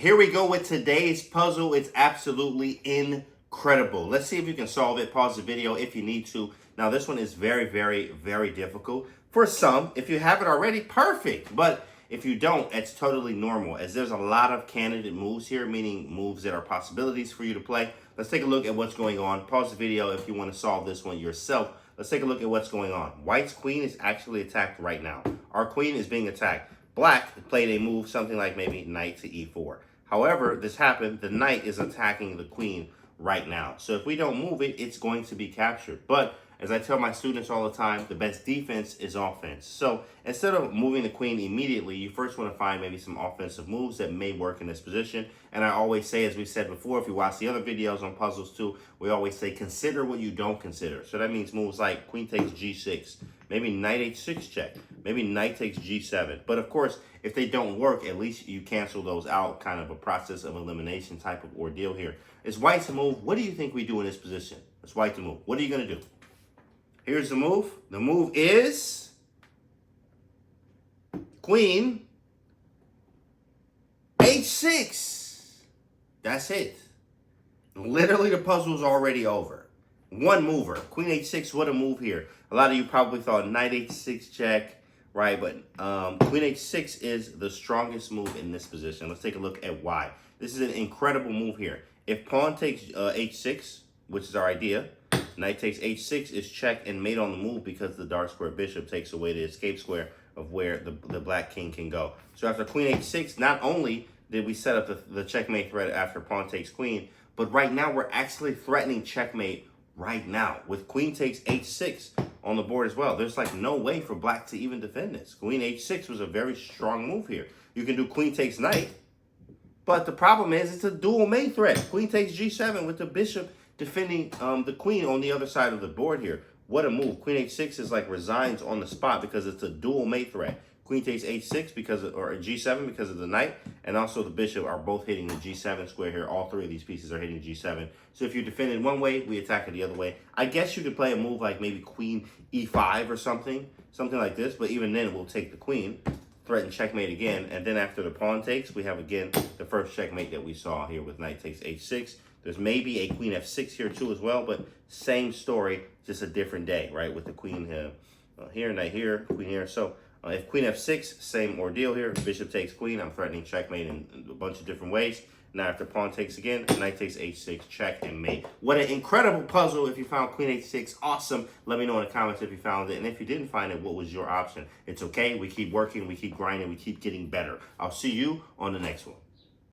Here we go with today's puzzle. It's absolutely incredible. Let's see if you can solve it. Pause the video if you need to. Now, this one is very, very, very difficult. For some, if you have it already, perfect. But if you don't, it's totally normal, as there's a lot of candidate moves here, meaning moves that are possibilities for you to play. Let's take a look at what's going on. Pause the video if you want to solve this one yourself. Let's take a look at what's going on. White's queen is actually attacked right now. Our queen is being attacked. Black played a move, something like maybe knight to e4. However, this happened, the knight is attacking the queen right now. So if we don't move it, it's going to be captured. But as I tell my students all the time, the best defense is offense. So instead of moving the queen immediately, you first want to find maybe some offensive moves that may work in this position. And I always say, as we said before, if you watch the other videos on puzzles too, we always say consider what you don't consider. So that means moves like queen takes g6, maybe knight h6 check, maybe knight takes g7. But of course, if they don't work, at least you cancel those out, kind of a process of elimination type of ordeal here. It's white to move. What do you think we do in this position? It's white to move. What are you going to do? Here's the move. The move is queen h6. That's it. Literally, the puzzle's already over. One mover. Queen h6, what a move here. A lot of you probably thought knight h6 check, right? But queen h6 is the strongest move in this position. Let's take a look at why. This is an incredible move here. If pawn takes h6, which is our idea, knight takes h6 is check and mate on the move, because the dark square bishop takes away the escape square of where the black king can go. So after queen h6, not only did we set up the checkmate threat after pawn takes queen, but right now we're actually threatening checkmate right now with queen takes h6 on the board as well. There's like no way for black to even defend this. Queen h6 was a very strong move here. You can do queen takes knight, but the problem is it's a dual mate threat. Queen takes g7 with the bishop defending the queen on the other side of the board here. What a move. Queen h6 is like resigns on the spot because it's a dual mate threat. Queen takes h6 because of, or g7 because of the knight, and also the bishop are both hitting the g7 square here. All three of these pieces are hitting g7. So if you defend it one way, we attack it the other way. I guess you could play a move like maybe queen e5 or something like this, but even then we'll take the queen, threaten checkmate again, and then after the pawn takes, we have again the first checkmate that we saw here with knight takes h6. There's maybe a queen f6 here too as well, but same story, just a different day, right? With the queen here, knight here, queen here. So if queen f6, same ordeal here. Bishop takes queen. I'm threatening checkmate in a bunch of different ways. Now after pawn takes again, knight takes h6, check and mate. What an incredible puzzle. If you found queen h6, awesome. Let me know in the comments if you found it. And if you didn't find it, what was your option? It's okay. We keep working, we keep grinding, we keep getting better. I'll see you on the next one.